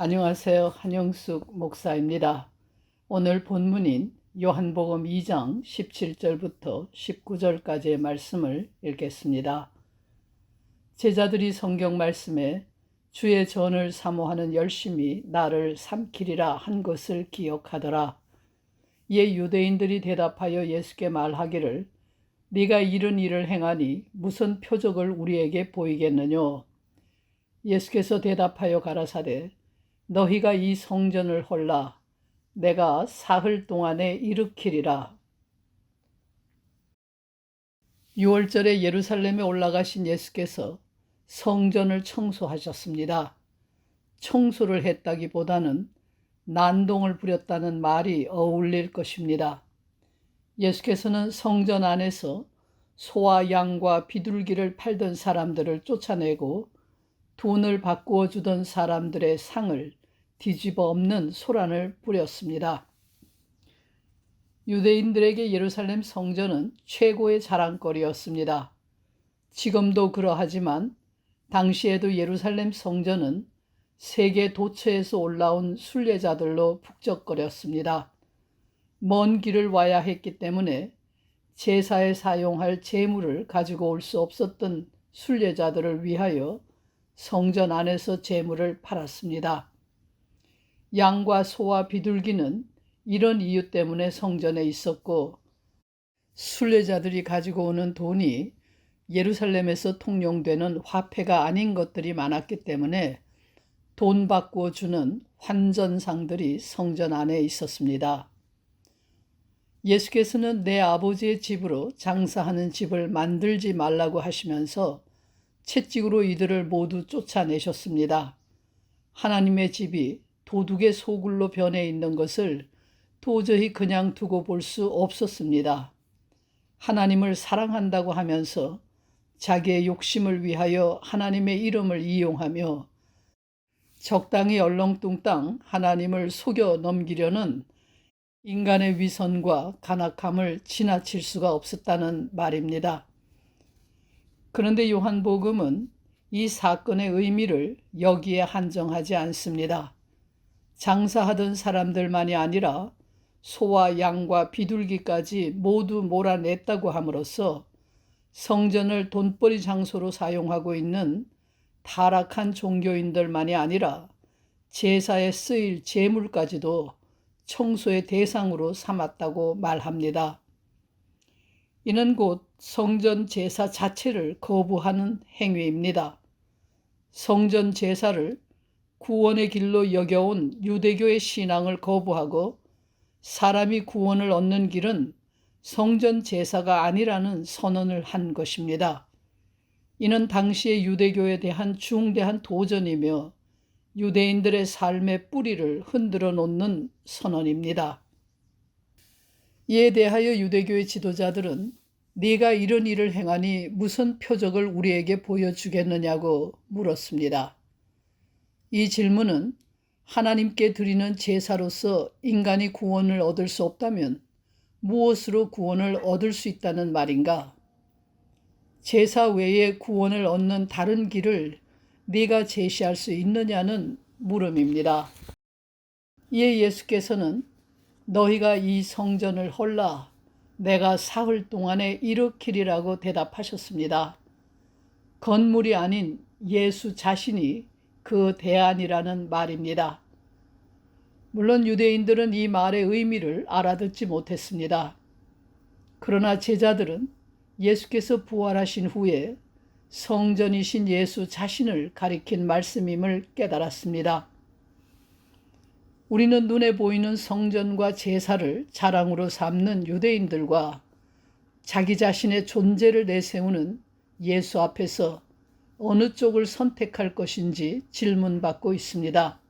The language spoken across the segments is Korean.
안녕하세요. 한영숙 목사입니다. 오늘 본문인 요한복음 2장 17절부터 19절까지의 말씀을 읽겠습니다. 제자들이 성경 말씀에 주의 전을 사모하는 열심이 나를 삼키리라 한 것을 기억하더라. 이에 유대인들이 대답하여 예수께 말하기를 네가 이런 일을 행하니 무슨 표적을 우리에게 보이겠느냐. 예수께서 대답하여 가라사대 너희가 이 성전을 헐라 내가 사흘 동안에 일으키리라. 6월절에 예루살렘에 올라가신 예수께서 성전을 청소하셨습니다. 청소를 했다기보다는 난동을 부렸다는 말이 어울릴 것입니다. 예수께서는 성전 안에서 소와 양과 비둘기를 팔던 사람들을 쫓아내고 돈을 바꾸어 주던 사람들의 상을 뒤집어 엎는 소란을 뿌렸습니다. 유대인들에게 예루살렘 성전은 최고의 자랑거리였습니다. 지금도 그러하지만 당시에도 예루살렘 성전은 세계 도처에서 올라온 순례자들로 북적거렸습니다. 먼 길을 와야 했기 때문에 제사에 사용할 제물을 가지고 올 수 없었던 순례자들을 위하여 성전 안에서 제물을 팔았습니다. 양과 소와 비둘기는 이런 이유 때문에 성전에 있었고 순례자들이 가지고 오는 돈이 예루살렘에서 통용되는 화폐가 아닌 것들이 많았기 때문에 돈 바꾸어 주는 환전상들이 성전 안에 있었습니다. 예수께서는 내 아버지의 집으로 장사하는 집을 만들지 말라고 하시면서 채찍으로 이들을 모두 쫓아내셨습니다. 하나님의 집이 도둑의 소굴로 변해 있는 것을 도저히 그냥 두고 볼 수 없었습니다. 하나님을 사랑한다고 하면서 자기의 욕심을 위하여 하나님의 이름을 이용하며 적당히 얼렁뚱땅 하나님을 속여 넘기려는 인간의 위선과 간악함을 지나칠 수가 없었다는 말입니다. 그런데 요한복음은 이 사건의 의미를 여기에 한정하지 않습니다. 장사하던 사람들만이 아니라 소와 양과 비둘기까지 모두 몰아냈다고 함으로써 성전을 돈벌이 장소로 사용하고 있는 타락한 종교인들만이 아니라 제사에 쓰일 제물까지도 청소의 대상으로 삼았다고 말합니다. 이는 곧 성전 제사 자체를 거부하는 행위입니다. 성전 제사를 구원의 길로 여겨온 유대교의 신앙을 거부하고 사람이 구원을 얻는 길은 성전 제사가 아니라는 선언을 한 것입니다. 이는 당시의 유대교에 대한 중대한 도전이며 유대인들의 삶의 뿌리를 흔들어 놓는 선언입니다. 이에 대하여 유대교의 지도자들은 네가 이런 일을 행하니 무슨 표적을 우리에게 보여주겠느냐고 물었습니다. 이 질문은 하나님께 드리는 제사로서 인간이 구원을 얻을 수 없다면 무엇으로 구원을 얻을 수 있다는 말인가? 제사 외에 구원을 얻는 다른 길을 네가 제시할 수 있느냐는 물음입니다. 이에 예수께서는 너희가 이 성전을 헐라 내가 사흘 동안에 일으키리라고 대답하셨습니다. 건물이 아닌 예수 자신이 그 대안이라는 말입니다. 물론 유대인들은 이 말의 의미를 알아듣지 못했습니다. 그러나 제자들은 예수께서 부활하신 후에 성전이신 예수 자신을 가리킨 말씀임을 깨달았습니다. 우리는 눈에 보이는 성전과 제사를 자랑으로 삼는 유대인들과 자기 자신의 존재를 내세우는 예수 앞에서 어느 쪽을 선택할 것인지 질문받고 있습니다.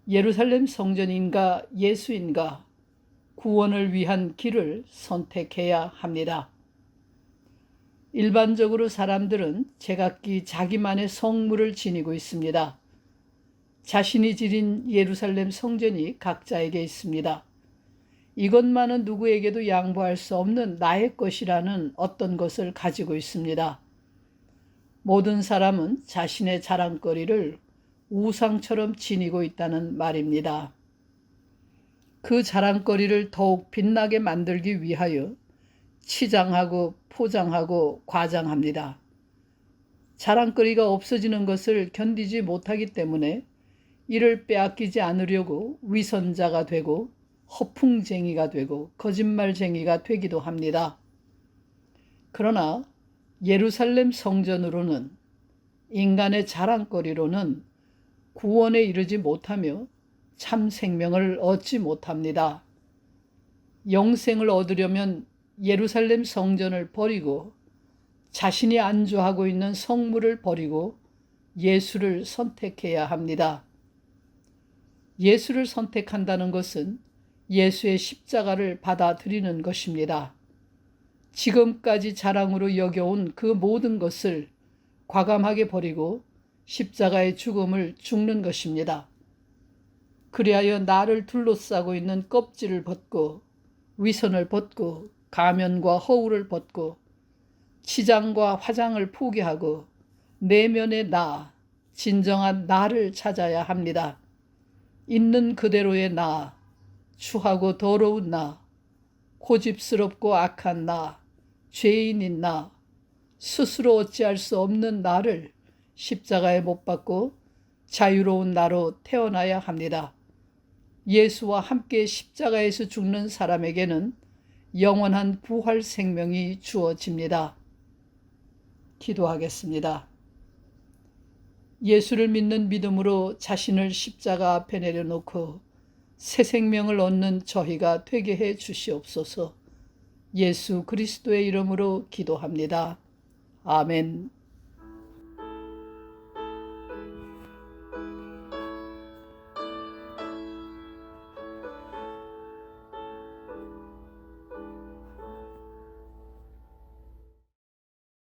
예루살렘 성전인가 예수인가 구원을 위한 길을 선택해야 합니다. 일반적으로 사람들은 제각기 자기만의 성물을 지니고 있습니다. 자신이 지린 예루살렘 성전이 각자에게 있습니다. 이것만은 누구에게도 양보할 수 없는 나의 것이라는 어떤 것을 가지고 있습니다. 모든 사람은 자신의 자랑거리를 우상처럼 지니고 있다는 말입니다. 그 자랑거리를 더욱 빛나게 만들기 위하여 치장하고 포장하고 과장합니다. 자랑거리가 없어지는 것을 견디지 못하기 때문에 이를 빼앗기지 않으려고 위선자가 되고 허풍쟁이가 되고 거짓말쟁이가 되기도 합니다. 그러나 예루살렘 성전으로는, 인간의 자랑거리로는 구원에 이르지 못하며 참 생명을 얻지 못합니다. 영생을 얻으려면 예루살렘 성전을 버리고 자신이 안주하고 있는 성물을 버리고 예수를 선택해야 합니다. 예수를 선택한다는 것은 예수의 십자가를 받아들이는 것입니다. 지금까지 자랑으로 여겨온 그 모든 것을 과감하게 버리고 십자가의 죽음을 죽는 것입니다. 그리하여 나를 둘러싸고 있는 껍질을 벗고 위선을 벗고 가면과 허울을 벗고 치장과 화장을 포기하고 내면의 나, 진정한 나를 찾아야 합니다. 있는 그대로의 나, 추하고 더러운 나, 고집스럽고 악한 나, 죄인인 나, 스스로 어찌할 수 없는 나를 십자가에 못 박고 자유로운 나로 태어나야 합니다. 예수와 함께 십자가에서 죽는 사람에게는 영원한 부활 생명이 주어집니다. 기도하겠습니다. 예수를 믿는 믿음으로 자신을 십자가 앞에 내려놓고 새 생명을 얻는 저희가 되게 해 주시옵소서. 예수 그리스도의 이름으로 기도합니다. 아멘.